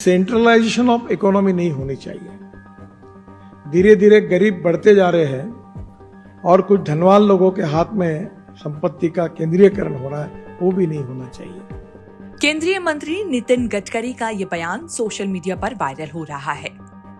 Centralisation of economy नहीं होनी चाहिए। धीरे धीरे गरीब बढ़ते जा रहे हैं और कुछ धनवान लोगों के हाथ में संपत्ति का केंद्रीयकरण हो रहा है, वो भी नहीं होना चाहिए। केंद्रीय मंत्री नितिन गडकरी का ये बयान सोशल मीडिया पर वायरल हो रहा है।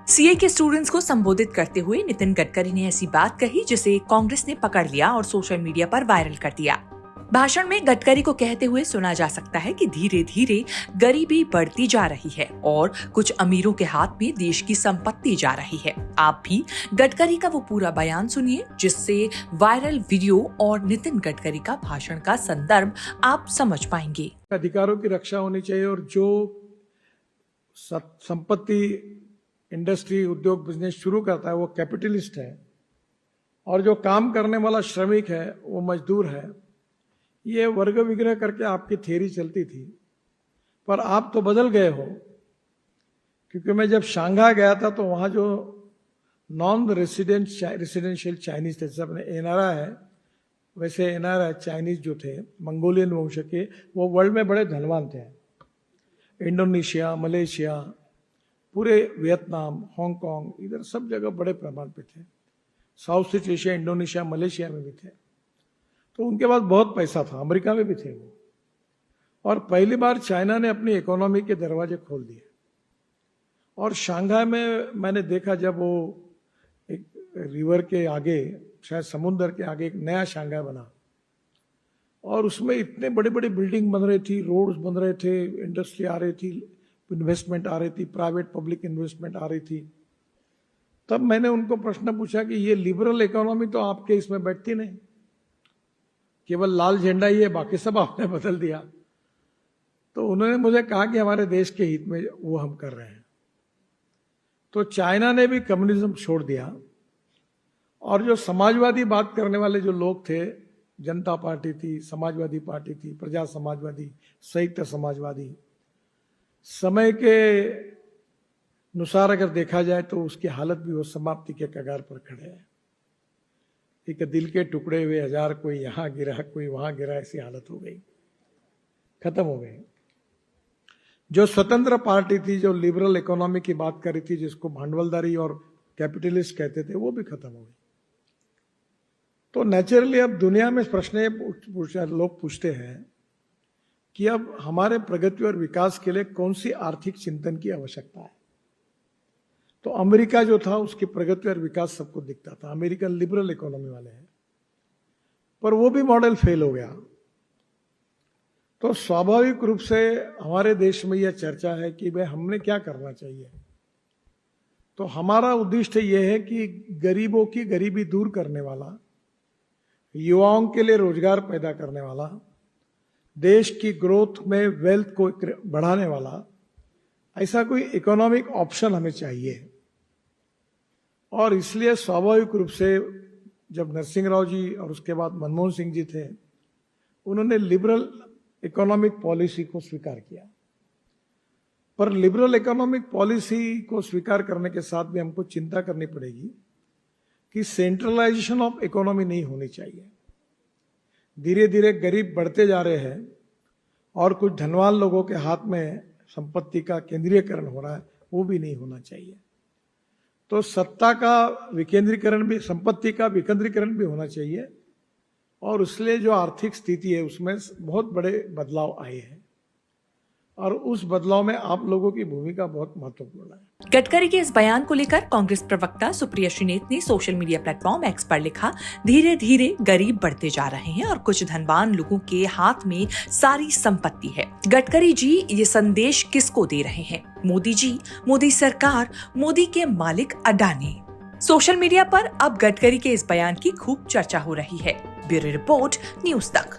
सीए के स्टूडेंट्स को संबोधित करते हुए नितिन गडकरी ने ऐसी बात कही जिसे कांग्रेस ने पकड़ लिया और सोशल मीडिया पर वायरल कर दिया। भाषण में गडकरी को कहते हुए सुना जा सकता है कि धीरे धीरे गरीबी बढ़ती जा रही है और कुछ अमीरों के हाथ में देश की संपत्ति जा रही है। आप भी गडकरी का वो पूरा बयान सुनिए जिससे वायरल वीडियो और नितिन गडकरी का भाषण का संदर्भ आप समझ पाएंगे। अधिकारों की रक्षा होनी चाहिए और जो संपत्ति, इंडस्ट्री, उद्योग, बिजनेस शुरू करता है वो कैपिटलिस्ट है और जो काम करने वाला श्रमिक है वो मजदूर है। ये वर्ग विग्रह करके आपकी थियरी चलती थी, पर आप तो बदल गए हो। क्योंकि मैं जब शंघाई गया था तो वहां जो नॉन रेसिडेंशियल चाइनीज थे, जैसे अपने एनआरआई है वैसे एनआरआई चाइनीज जो थे मंगोलियन वंश के, वो वर्ल्ड में बड़े धनवान थे। इंडोनेशिया, मलेशिया, पूरे वियतनाम, हांगकांग, इधर सब जगह बड़े प्रमाण पे थे। South east Asia, Indonesia, Malaysia में भी थे। तो उनके पास बहुत पैसा था, अमेरिका में भी थे वो। और पहली बार चाइना ने अपनी इकोनॉमी के दरवाजे खोल दिए। और शंघाई में मैंने देखा जब वो एक रिवर के आगे, शायद समुद्र के आगे, एक नया शंघाई बना और उसमें इतने बड़े बड़े बिल्डिंग बन रही थी, रोड्स बन रहे थे, इंडस्ट्री आ रही थी, इन्वेस्टमेंट आ रही थी, प्राइवेट पब्लिक इन्वेस्टमेंट आ रही थी। तब मैंने उनको प्रश्न पूछा कि ये लिबरल इकोनॉमी तो आपके इसमें बैठती नहीं, केवल लाल झंडा ही है, बाकी सब आपने बदल दिया। तो उन्होंने मुझे कहा कि हमारे देश के हित में वो हम कर रहे हैं। तो चाइना ने भी कम्युनिज्म छोड़ दिया और जो समाजवादी बात करने वाले जो लोग थे, जनता पार्टी थी, समाजवादी पार्टी थी, प्रजा समाजवादी, संयुक्त समाजवादी, समय के अनुसार अगर देखा जाए तो उसकी हालत भी वो समाप्ति के कगार पर खड़े हैं। एक दिल के टुकड़े हुए हजार, कोई यहां गिरा, कोई वहां गिरा, ऐसी हालत हो गई, खत्म हो गई। जो स्वतंत्र पार्टी थी, जो लिबरल इकोनॉमी की बात कर रही थी, जिसको भांडवलदारी और कैपिटलिस्ट कहते थे, वो भी खत्म हो गई। तो नेचुरली अब दुनिया में प्रश्न लोग पूछते हैं कि अब हमारे प्रगति और विकास के लिए कौन सी आर्थिक चिंतन की आवश्यकता है। तो अमेरिका जो था उसकी प्रगति और विकास सबको दिखता था, अमेरिकन लिबरल इकोनॉमी वाले हैं, पर वो भी मॉडल फेल हो गया। तो स्वाभाविक रूप से हमारे देश में यह चर्चा है कि भाई हमने क्या करना चाहिए। तो हमारा उद्देश्य यह है कि गरीबों की गरीबी दूर करने वाला, युवाओं के लिए रोजगार पैदा करने वाला, देश की ग्रोथ में वेल्थ को बढ़ाने वाला ऐसा कोई इकोनॉमिक ऑप्शन हमें चाहिए। और इसलिए स्वाभाविक रूप से जब नरसिंह राव जी और उसके बाद मनमोहन सिंह जी थे, उन्होंने लिबरल इकोनॉमिक पॉलिसी को स्वीकार किया। पर लिबरल इकोनॉमिक पॉलिसी को स्वीकार करने के साथ भी हमको चिंता करनी पड़ेगी कि सेंट्रलाइजेशन ऑफ इकोनॉमी नहीं होनी चाहिए। धीरे धीरे गरीब बढ़ते जा रहे हैं और कुछ धनवान लोगों के हाथ में संपत्ति का केंद्रीयकरण हो रहा है, वो भी नहीं होना चाहिए। तो सत्ता का विकेंद्रीकरण भी, संपत्ति का विकेंद्रीकरण भी होना चाहिए। और इसलिए जो आर्थिक स्थिति है उसमें बहुत बड़े बदलाव आए हैं और उस बदलाव में आप लोगों की भूमिका बहुत महत्वपूर्ण है। गडकरी के इस बयान को लेकर कांग्रेस प्रवक्ता सुप्रिया श्रीनेत ने सोशल मीडिया प्लेटफॉर्म एक्स पर लिखा, धीरे धीरे गरीब बढ़ते जा रहे हैं और कुछ धनवान लोगों के हाथ में सारी संपत्ति है। गडकरी जी ये संदेश किसको दे रहे हैं? मोदी जी, मोदी सरकार, मोदी के मालिक अडानी। सोशल मीडिया पर अब गडकरी के इस बयान की खूब चर्चा हो रही है। ब्यूरो रिपोर्ट, न्यूज़ तक।